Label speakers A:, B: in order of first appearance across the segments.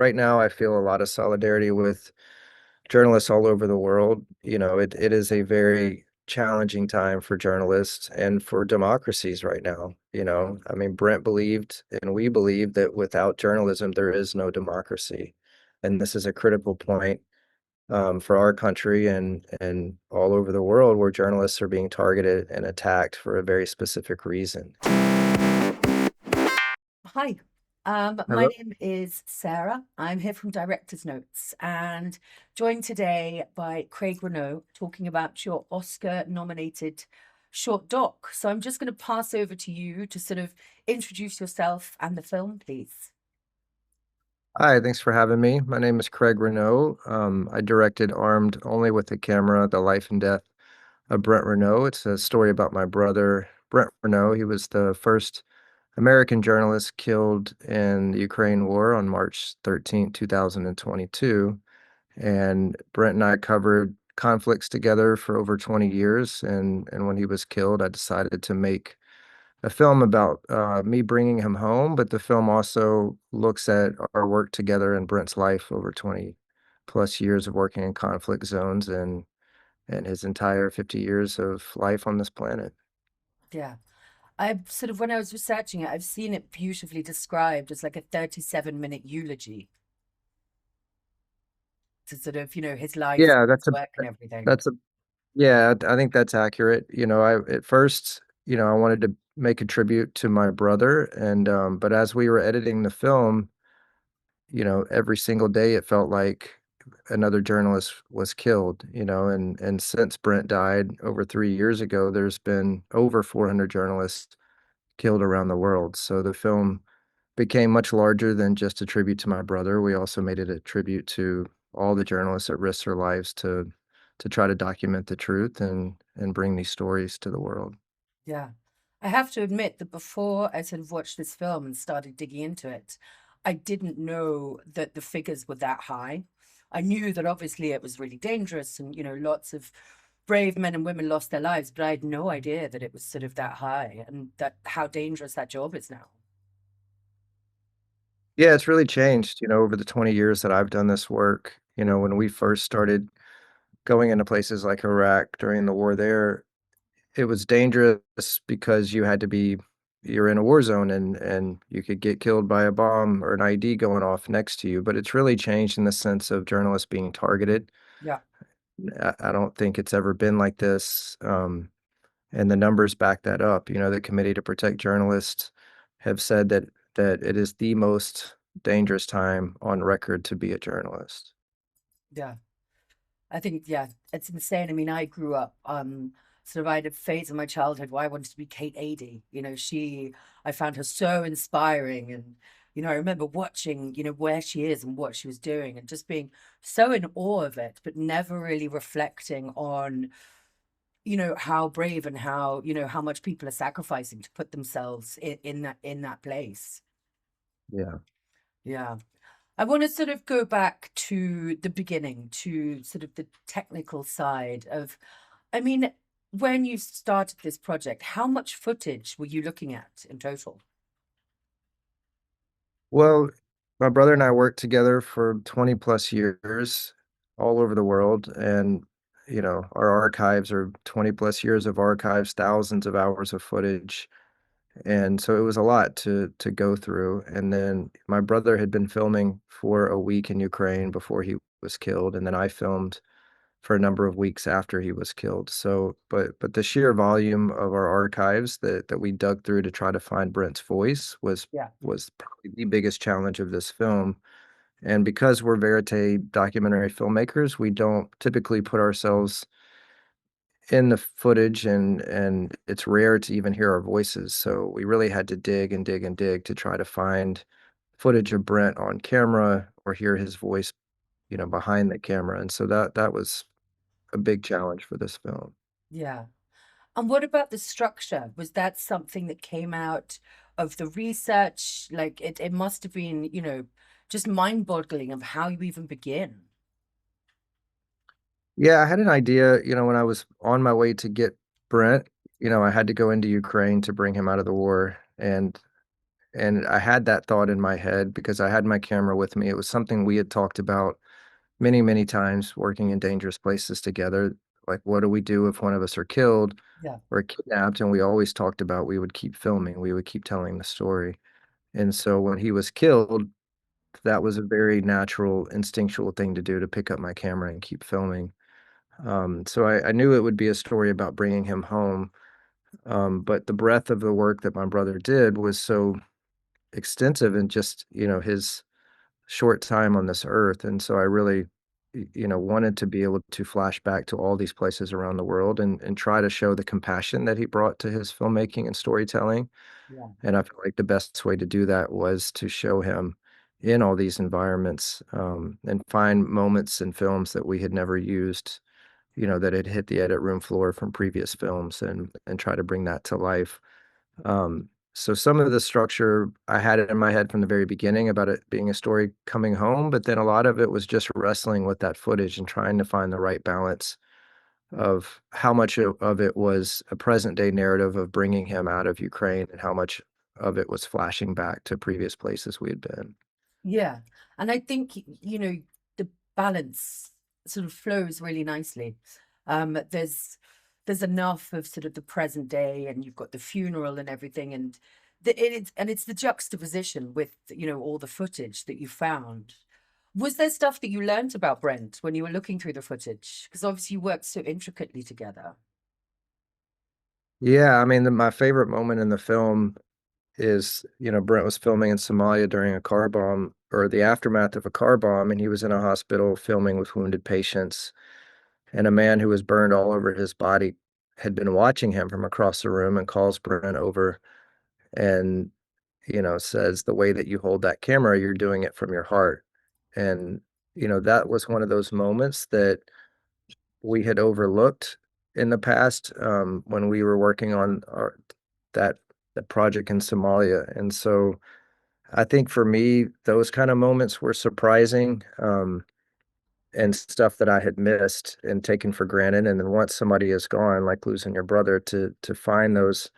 A: right now I feel a lot of solidarity with journalists all over the world. It is a very challenging time for journalists and for democracies right now. I mean, Brent believed and we believe that without journalism, there is no democracy. And this is a critical point for our country and all over the world where journalists are being targeted and attacked for a very specific reason.
B: Hi, my
A: Hello.
B: name is Sarah. I'm here from Director's Notes and joined today by Craig Renaud talking about your Oscar nominated short doc. So I'm just going to pass over to you to sort of introduce yourself and the film, please.
A: Hi, thanks for having me. My name is Craig Renaud. I directed Armed Only with the Camera, The Life and Death of Brent Renaud. It's a story about my brother, Brent Renaud. He was the first American journalist killed in the Ukraine war on March 13th, 2022. And Brent and I covered conflicts together for over 20 years. And when he was killed, I decided to make a film about me bringing him home, but the film also looks at our work together in Brent's life over 20 plus years of working in conflict zones and his entire 50 years of life on this planet.
B: Yeah. I've sort of, when I was researching it, I've seen it beautifully described as like a 37-minute eulogy to sort of, his life,
A: Yeah,
B: his work and everything.
A: that's a yeah, I think that's accurate. I at first, I wanted to make a tribute to my brother and but as we were editing the film, every single day it felt like another journalist was killed, and since Brent died over 3 years ago, there's been over 400 journalists killed around the world. So the film became much larger than just a tribute to my brother. We also made it a tribute to all the journalists that risked their lives to try to document the truth and bring these stories to the world.
B: Yeah. I have to admit that before I sort of watched this film and started digging into it, I didn't know that the figures were that high. I knew that obviously it was really dangerous and, lots of brave men and women lost their lives, but I had no idea that it was sort of that high and that how dangerous that job is now.
A: Yeah, it's really changed, over the 20 years that I've done this work. When we first started going into places like Iraq during the war there, it was dangerous because you're in a war zone and you could get killed by a bomb or an ID going off next to you. But it's really changed in the sense of journalists being targeted.
B: Yeah,
A: I don't think it's ever been like this. And the numbers back that up. The Committee to Protect Journalists have said that it is the most dangerous time on record to be a journalist.
B: yeah. I think, yeah, it's insane. I mean, I grew up, sort of, I had a phase in my childhood where I wanted to be Kate Adie. I found her so inspiring. And, I remember watching, where she is and what she was doing and just being so in awe of it, but never really reflecting on, how brave and how, how much people are sacrificing to put themselves in that place.
A: Yeah.
B: Yeah. I want to sort of go back to the beginning, to sort of the technical side of, I mean, when you started this project, how much footage were you looking at in total?
A: Well, my brother and I worked together for 20 plus years all over the world. And, our archives are 20 plus years of archives, thousands of hours of footage. And so it was a lot to go through. And then my brother had been filming for a week in Ukraine before he was killed. And then I filmed for a number of weeks after he was killed. So, but the sheer volume of our archives that we dug through to try to find Brent's voice
B: Yeah,
A: was probably the biggest challenge of this film. And because we're verite documentary filmmakers, we don't typically put ourselves in the footage and it's rare to even hear our voices. So we really had to dig and dig and dig to try to find footage of Brent on camera or hear his voice, behind the camera. And so that was a big challenge for this film.
B: yeah. And what about the structure? Was that something that came out of the research? Like it must have been, just mind-boggling of how you even begin.
A: Yeah, I had an idea, when I was on my way to get Brent, I had to go into Ukraine to bring him out of the war. And And I had that thought in my head because I had my camera with me. It was something we had talked about many, many times working in dangerous places together. Like, what do we do if one of us are killed
B: Yeah,
A: or kidnapped? And we always talked about we would keep filming, we would keep telling the story. And so when he was killed, that was a very natural, instinctual thing to do to pick up my camera and keep filming. So I knew it would be a story about bringing him home. But the breadth of the work that my brother did was so extensive in just, his short time on this earth. And so I really, wanted to be able to flash back to all these places around the world and try to show the compassion that he brought to his filmmaking and storytelling.
B: yeah,
A: And I feel like the best way to do that was to show him in all these environments, and find moments in films that we had never used, that had hit the edit room floor from previous films and try to bring that to life. So some of the structure I had it in my head from the very beginning about it being a story coming home, but then a lot of it was just wrestling with that footage and trying to find the right balance of how much of it was a present day narrative of bringing him out of Ukraine and how much of it was flashing back to previous places we had been.
B: yeah. And I think, the balance sort of flows really nicely. There's enough of sort of the present day, and you've got the funeral and everything, and it's the juxtaposition with, all the footage that you found. Was there stuff that you learned about Brent when you were looking through the footage? Because obviously you worked so intricately together.
A: Yeah, I mean, my favorite moment in the film is, Brent was filming in Somalia during a car bomb or the aftermath of a car bomb, and he was in a hospital filming with wounded patients. And a man who was burned all over his body had been watching him from across the room and calls Brent over and, says, the way that you hold that camera, you're doing it from your heart. And, that was one of those moments that we had overlooked in the past, when we were working on that, that project in Somalia. And so I think for me, those kind of moments were surprising, and stuff that I had missed and taken for granted. And then once somebody is gone, like losing your brother, to find those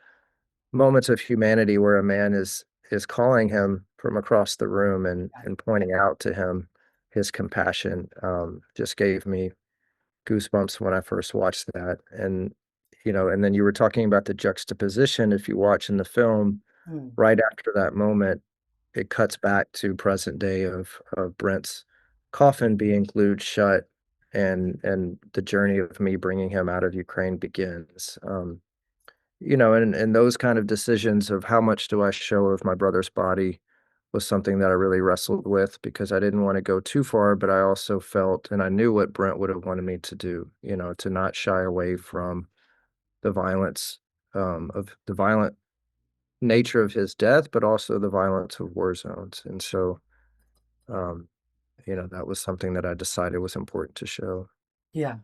A: moments of humanity where a man is calling him from across the room and pointing out to him his compassion, just gave me goosebumps when I first watched that. And and then you were talking about the juxtaposition. If you watch in the film,
B: Mm.
A: right after that moment, it cuts back to present day of Brent's coffin being glued shut, and the journey of me bringing him out of Ukraine begins. And those kind of decisions of how much do I show of my brother's body was something that I really wrestled with because I didn't want to go too far, but I also felt and I knew what Brent would have wanted me to do, to not shy away from the violence, of the violent nature of his death, but also the violence of war zones. And so, um, that was something that I decided was important to show.
B: Yeah.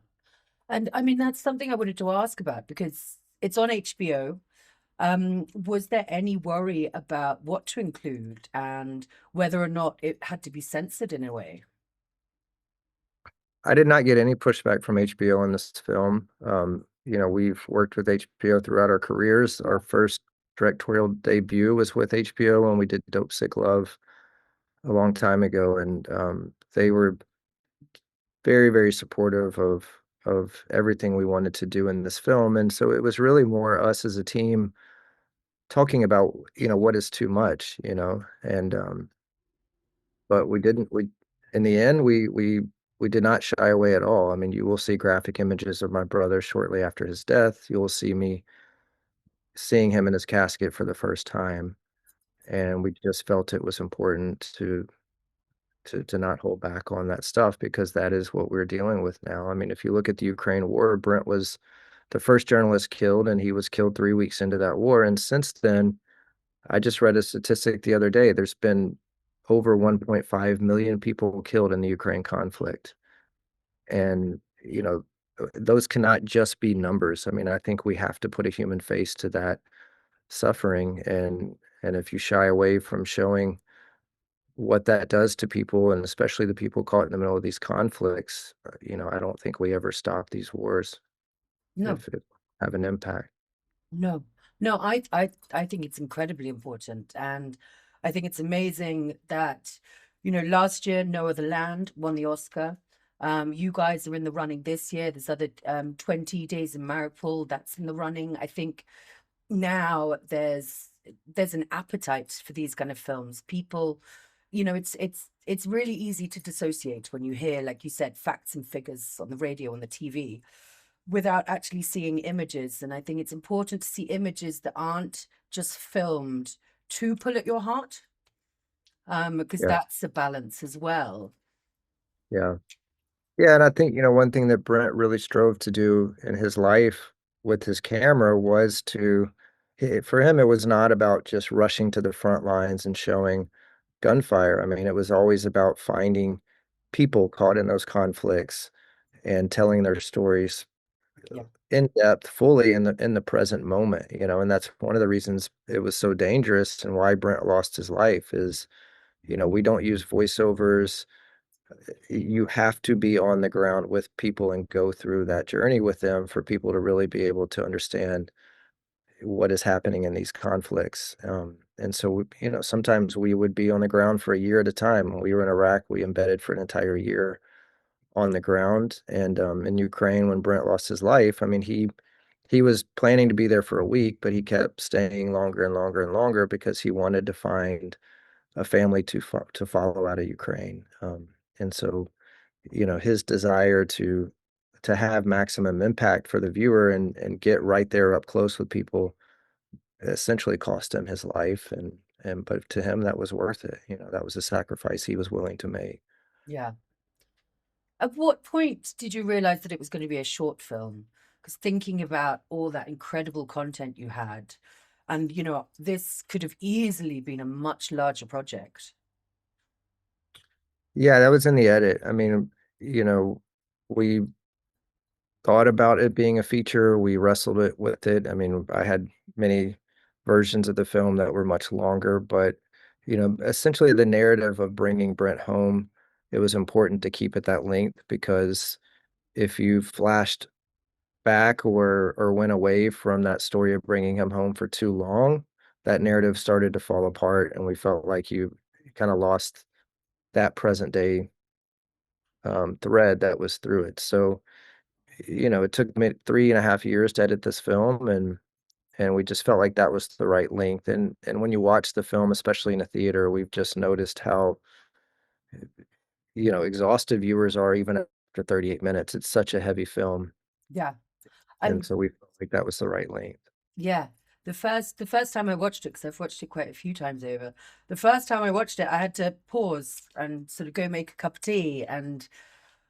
B: And I mean, that's something I wanted to ask about because it's on HBO. Was there any worry about what to include and whether or not it had to be censored in a way?
A: I did not get any pushback from HBO on this film. We've worked with HBO throughout our careers.
B: Yeah.
A: Our first directorial debut was with HBO when we did Dope Sick Love a long time ago, and they were very, very supportive of everything we wanted to do in this film. And so it was really more us as a team talking about, what is too much, and but we in the end we did not shy away at all. I mean, you will see graphic images of my brother shortly after his death. You will see me seeing him in his casket for the first time, and we just felt it was important to not hold back on that stuff because that is what we're dealing with now. I mean, if you look at the Ukraine war, Brent was the first journalist killed, and he was killed 3 weeks into that war. And since then, I just read a statistic the other day. There's been over 1.5 million people killed in the Ukraine conflict. And, those cannot just be numbers. I mean, I think we have to put a human face to that suffering. And if you shy away from showing what that does to people, and especially the people caught in the middle of these conflicts, I don't think we ever stop these wars
B: No,
A: if it have an impact.
B: no. No, I think it's incredibly important, and I think it's amazing that, last year No Other Land won the Oscar. You guys are in the running this year. There's other 20 Days in Mariupol that's in the running. I think now there's an appetite for these kind of films. People, it's really easy to dissociate when you hear, like you said, facts and figures on the radio, on the TV, without actually seeing images. And I think it's important to see images that aren't just filmed to pull at your heart, because
A: Yeah,
B: that's a balance as well.
A: yeah. Yeah, and I think, one thing that Brent really strove to do in his life with his camera was for him, it was not about just rushing to the front lines and showing gunfire. I mean, it was always about finding people caught in those conflicts and telling their stories
B: Yeah,
A: in depth, fully in the present moment, and that's one of the reasons it was so dangerous and why Brent lost his life is, we don't use voiceovers. You have to be on the ground with people and go through that journey with them for people to really be able to understand what is happening in these conflicts. And so, sometimes we would be on the ground for a year at a time. When we were in Iraq, we embedded for an entire year on the ground. And in Ukraine, when Brent lost his life, I mean, he was planning to be there for a week, but he kept staying longer and longer and longer because he wanted to find a family to follow out of Ukraine. And so, his desire to have maximum impact for the viewer and get right there up close with people essentially cost him his life, and but to him that was worth it. That was a sacrifice he was willing to make.
B: yeah. At what point did you realize that it was going to be a short film? Because thinking about all that incredible content you had, and this could have easily been a much larger project.
A: Yeah, that was in the edit. I mean, we thought about it being a feature. We wrestled it with it. I mean, I had many versions of the film that were much longer, but essentially the narrative of bringing Brent home, it was important to keep it that length because if you flashed back or went away from that story of bringing him home for too long, that narrative started to fall apart, and we felt like you kind of lost that present day thread that was through it. So, it took me 3.5 years to edit this film, and we just felt like that was the right length. And when you watch the film, especially in a theater, we've just noticed how, exhausted viewers are even after 38 minutes. It's such a heavy film.
B: Yeah.
A: And
B: And
A: so we felt like that was the right length.
B: yeah, the first time I watched it, because I've watched it quite a few times over, the first time I watched it, I had to pause and sort of go make a cup of tea and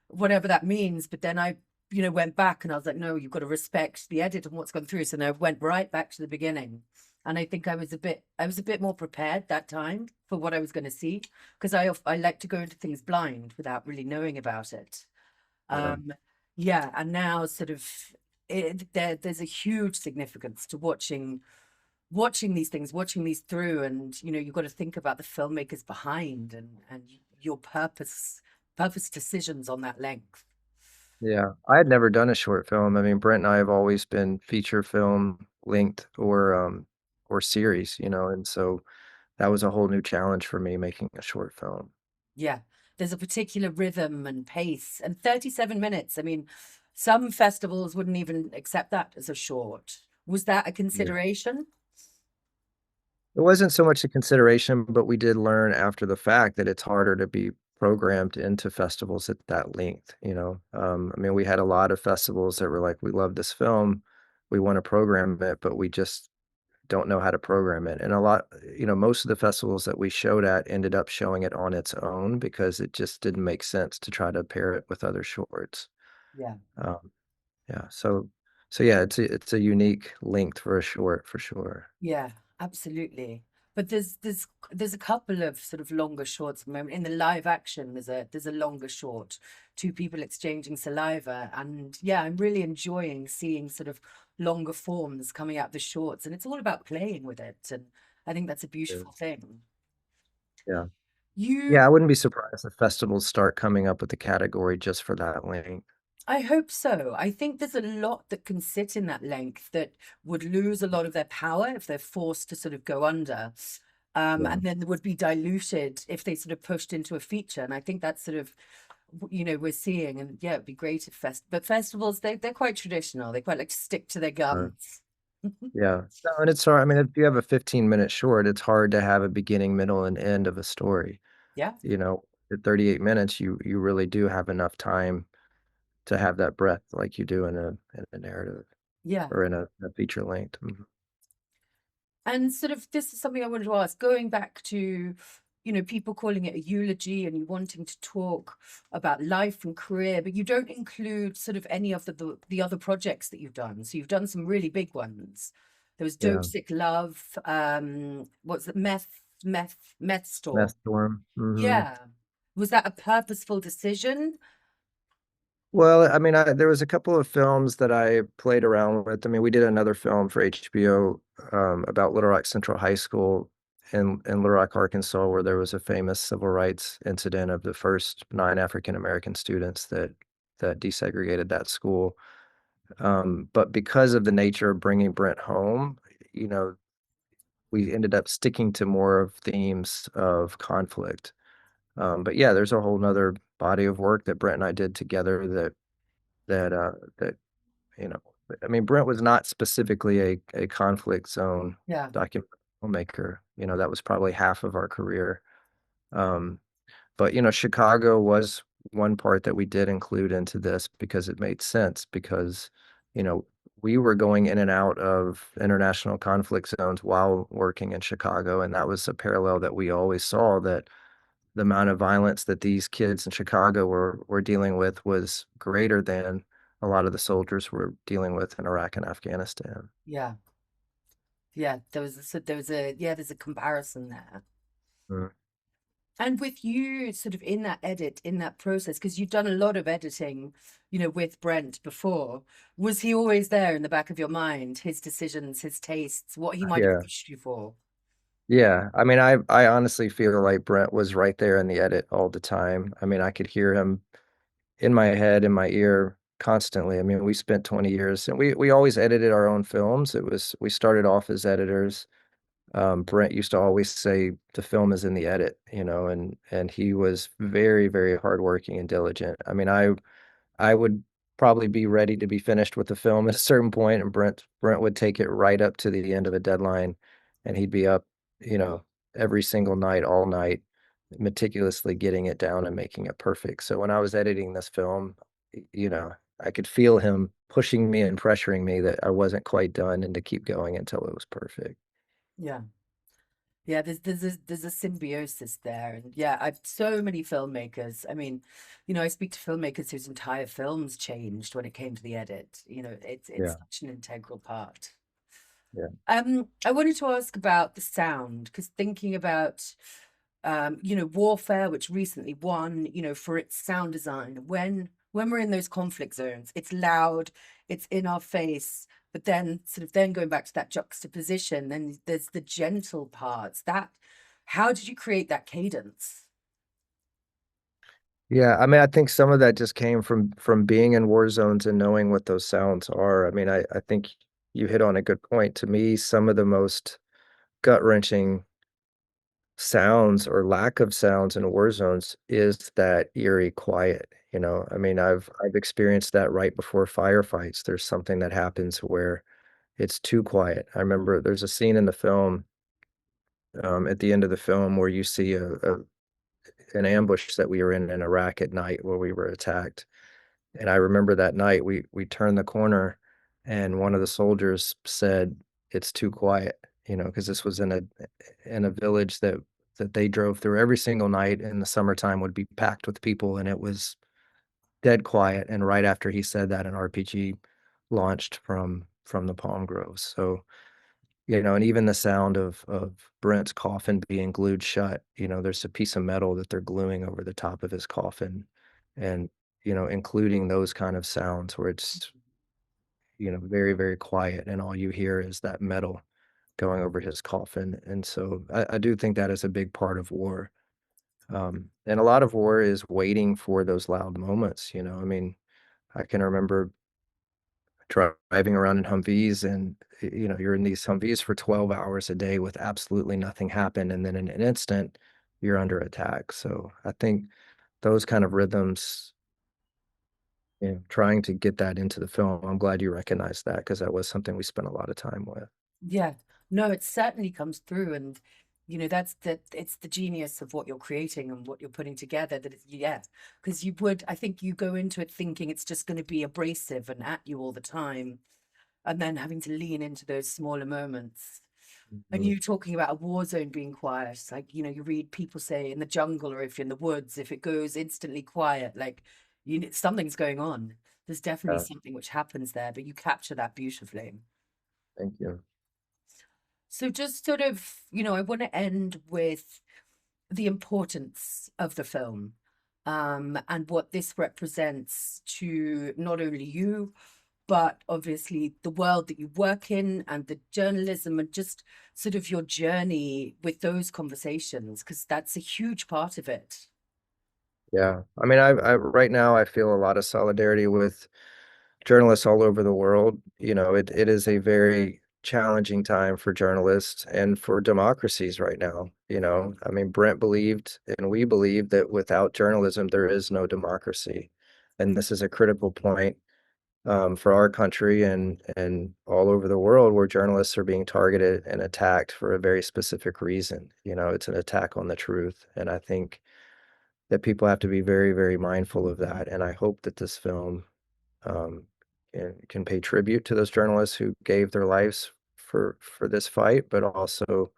B: whatever that means. But then I, went back and I was like, no, you've got to respect the edit and what's gone through. So then I went right back to the beginning. And I think I was a bit more prepared that time for what I was going to see, because I like to go into things blind without really knowing about it.
A: Yeah.
B: Um, yeah, and now sort of there's a huge significance to watching these things, watching these through, and you've got to think about the filmmakers behind and your purpose decisions on that length.
A: Yeah. I had never done a short film. I mean, Brent and I have always been feature film linked or series, and so that was a whole new challenge for me making a short film.
B: Yeah, there's a particular rhythm and pace, and 37 minutes. I mean, some festivals wouldn't even accept that as a short. Was that a
A: Yeah.
B: consideration?
A: It wasn't so much a consideration, but we did learn after the fact that it's harder to be programmed into festivals at that length. I mean, we had a lot of festivals that were like, we love this film, we want to program it, but we just don't know how to program it. And most of the festivals that we showed at ended up showing it on its own because it just didn't make sense to try to pair it with other shorts.
B: Yeah.
A: Um, yeah, so yeah, it's a unique length for a short for sure.
B: Yeah, absolutely. But there's a couple of sort of longer shorts at the moment. In the live action, there's a longer short, two people exchanging saliva. And yeah, I'm really enjoying seeing sort of longer forms coming out the shorts. And it's all about playing with it. And I think that's a
A: Yeah.
B: beautiful thing.
A: Yeah.
B: You
A: Yeah, I wouldn't be surprised if festivals start coming up with a category just for that length.
B: I hope so. I think there's a lot that can sit in that length that would lose a lot of their power if they're forced to sort of go under.
A: Yeah,
B: And then would be diluted if they sort of pushed into a feature. And I think that's sort of, we're seeing. And yeah, it'd be great if but festivals, they're quite traditional. They quite like to stick to their
A: sure.
B: guns.
A: Yeah. No, and it's hard. I mean, if you have a 15-minute short, it's hard to have a beginning, middle, and end of a story.
B: Yeah,
A: You know, at 38 minutes, you really do have enough time to have that breadth like you do in a narrative
B: yeah.
A: or in a feature length. Mhm.
B: And sort of this is something I wanted to ask, going back to, people calling it a eulogy and you wanting to talk about life and career, but you don't include sort of any of the other projects that you've done. So you've done some really big ones. There was Dope
A: Yeah.
B: Sick Love, what's it, Meth Store.
A: Meth Storm.
B: Yeah. Was that a purposeful decision?
A: Well, I mean, there was a couple of films that I played around with. I mean, we did another film for HBO about Little Rock Central High School in Little Rock, Arkansas, where there was a famous civil rights incident of the first 9 African American students that desegregated that school. But because of the nature of bringing Brent home, you know, we ended up sticking to more of themes of conflict. But yeah, there's a whole nother body of work that Brent and I did together that you know, I mean, Brent was not specifically a conflict zone
B: Yeah,
A: documentary filmmaker. You know, that was probably half of our career. Um, but you know, Chicago was one part that we did include into this because it made sense because, you know, we were going in and out of international conflict zones while working in Chicago, and that was a parallel that we always saw that the amount of violence that these kids in Chicago were dealing with was greater than a lot of the soldiers were dealing with in Iraq and Afghanistan.
B: yeah, yeah. There's a comparison there.
A: Mm.
B: And with you sort of in that edit, in that process, because you've done a lot of editing, with Brent before, was he always there in the back of your mind, his decisions, his tastes, what he might have
A: Yeah.
B: pushed you for?
A: Yeah. I mean, I honestly feel like Brent was right there in the edit all the time. I mean, I could hear him in my head, in my ear constantly. I mean, we spent 20 years and we always edited our own films. We started off as editors. Brent used to always say the film is in the edit, you know, and he was very, very hardworking and diligent. I mean, I would probably be ready to be finished with the film at a certain point, and Brent would take it right up to the end of a deadline, and he'd be up, you know, every single night, all night, meticulously getting it down and making it perfect. So when I was editing this film, you know, I could feel him pushing me and pressuring me that I wasn't quite done and to keep going until it was perfect.
B: Yeah. Yeah, there's a symbiosis there. And yeah, I've so many filmmakers. I mean, I speak to filmmakers whose entire films changed when it came to the edit. It's
A: Yeah,
B: such an integral part.
A: yeah.
B: I wanted to ask about the sound, because thinking about Warfare, which recently won, for its sound design. When we're in those conflict zones, it's loud, it's in our face, but then sort of then going back to that juxtaposition, then there's the gentle parts. How did you create that cadence?
A: Yeah, I mean, I think some of that just came from being in war zones and knowing what those sounds are. I mean, I think you hit on a good point. To me, some of the most gut-wrenching sounds or lack of sounds in war zones is that eerie quiet, you know? I mean, I've experienced that right before firefights. There's something that happens where it's too quiet. I remember there's a scene in the film, at the end of the film where you see an ambush that we were in Iraq at night where we were attacked. And I remember that night we turned the corner and one of the soldiers said, "It's too quiet," you know, because this was in a village that they drove through every single night in the summertime would be packed with people, and it was dead quiet. And right after he said that, an RPG launched from the palm groves. So, you know, and even the sound of Brent's coffin being glued shut, you know, there's a piece of metal that they're gluing over the top of his coffin, and, you know, including those kind of sounds where it's, you know, very, very quiet, and all you hear is that metal going over his coffin, and so I do think that is a big part of war, and a lot of war is waiting for those loud moments, you know, I mean, I can remember driving around in Humvees and you're in these Humvees for 12 hours a day with absolutely nothing happen, and then in an instant you're under attack. So I think those kind of rhythms, trying to get that into the film. I'm glad you recognized that because that was something we spent a lot of time with.
B: Yeah. No, it certainly comes through. And, that's it's the genius of what you're creating and what you're putting together that it's, yeah. Because I think you go into it thinking it's just going to be abrasive and at you all the time, and then having to lean into those smaller moments. And
A: Mhm.
B: you talking about a war zone being quiet, it's like, you read people say in the jungle or if you're in the woods, if it goes instantly quiet, like something's going on. There's definitely
A: Yeah,
B: something which happens there, but you capture that beautifully.
A: thank you.
B: So just sort of, I want to end with the importance of the film, and what this represents to not only you, but obviously the world that you work in and the journalism and just sort of your journey with those conversations, because that's a huge part of it.
A: Yeah. I mean, I right now I feel a lot of solidarity with journalists all over the world. It is a very challenging time for journalists and for democracies right now. I mean, Brent believed and we believe that without journalism, there is no democracy. And this is a critical point for our country and all over the world where journalists are being targeted and attacked for a very specific reason. It's an attack on the truth. And I think that people have to be very, very mindful of that. And I hope that this film um, can pay tribute to those journalists who gave their lives for this fight, but also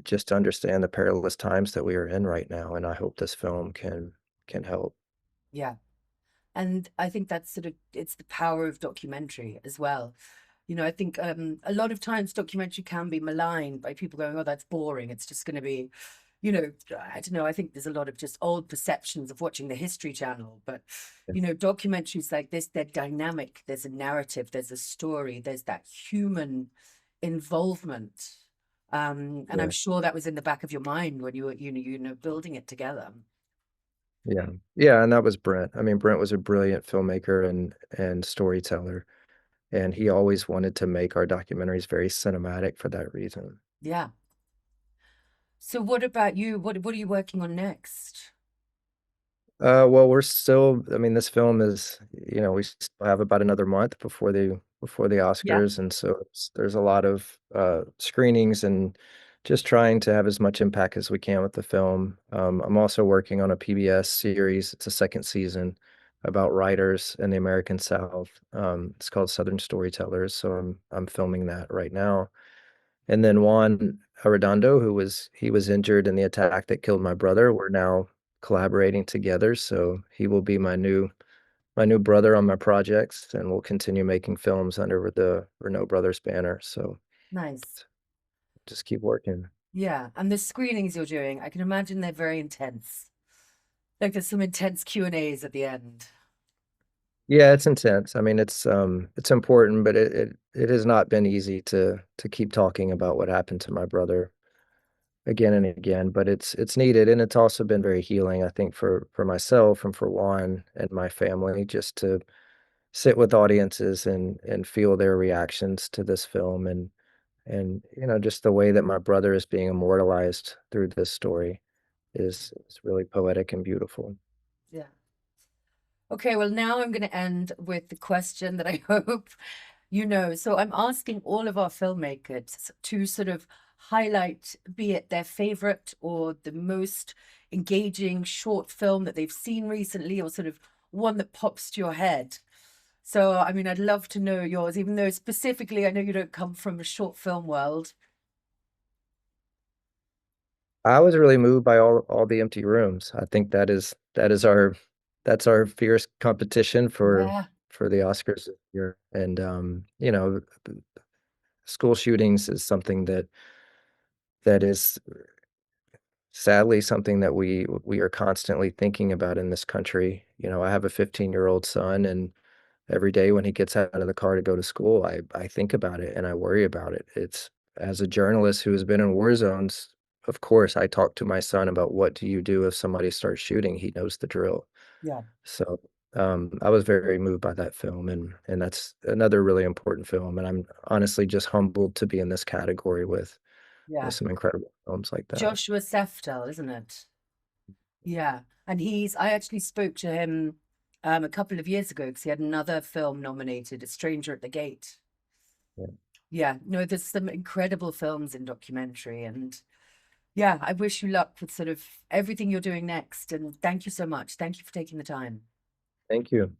A: just to understand the perilous times that we are in right now. And I hope this film can help.
B: Yeah. And I think that's sort of it's the power of documentary as well. I think a lot of times documentary can be maligned by people going, "Oh, that's boring. It's just going to be, I don't know." I think there's a lot of just old perceptions of watching the History Channel, but documentaries like this, they're dynamic. There's a narrative, there's a story, there's that human involvement. And I'm
A: Yeah,
B: sure that was in the back of your mind when you were, building it together.
A: yeah, yeah. And that was Brent. I mean, Brent was a brilliant filmmaker and storyteller, and he always wanted to make our documentaries very cinematic for that reason.
B: Yeah. So what about you? What are you working on next?
A: Well, we're still, I mean, this film is, we still have about another month before the
B: Yeah.
A: Oscars, and so there's a lot of screenings and just trying to have as much impact as we can with the film. I'm also working on a PBS series. It's a second season about writers in the American South. It's called Southern Storytellers, so I'm filming that right now. And then Juan Arredondo, he was injured in the attack that killed my brother. We're now collaborating together, so he will be my new brother on my projects, and we'll continue making films under the Renaud Brothers banner. So
B: Nice.
A: just keep working.
B: Yeah. And the screenings you're doing, I can imagine they're very intense. Like there's some intense Q&As at the end.
A: Yeah, it's intense. I mean, it's important, but it has not been easy to keep talking about what happened to my brother again and again, but it's needed, and it's also been very healing, I think, for myself and for Juan and my family, just to sit with audiences and feel their reactions to this film and just the way that my brother is being immortalized through this story is really poetic and beautiful.
B: Yeah. Okay, well, now I'm going to end with the question that I hope you know. So I'm asking all of our filmmakers to sort of highlight, be it their favorite or the most engaging short film that they've seen recently, or sort of one that pops to your head. So, I mean, I'd love to know yours, even though specifically I know you don't come from a short film world.
A: I was really moved by all the empty rooms. I think that's our fierce competition
B: Yeah,
A: for the Oscars this year. And school shootings is something that is sadly something that we are constantly thinking about in this country. I have a 15-year-old son, and every day when he gets out of the car to go to school, I think about it and I worry about it. It's as a journalist who has been in war zones, of course, I talk to my son about what do you do if somebody starts shooting? He knows the drill.
B: yeah,
A: So I was very moved by that film, and that's another really important film. And I'm honestly just humbled to be in this category with
B: Yeah.
A: some incredible films like that.
B: Joshua Seftel, isn't it? Yeah. And I actually spoke to him a couple of years ago because he had another film nominated, A Stranger at the Gate.
A: Yeah.
B: Yeah, no, there's some incredible films in documentary. And yeah, I wish you luck with sort of everything you're doing next. And thank you so much. Thank you for taking the time.
A: Thank you.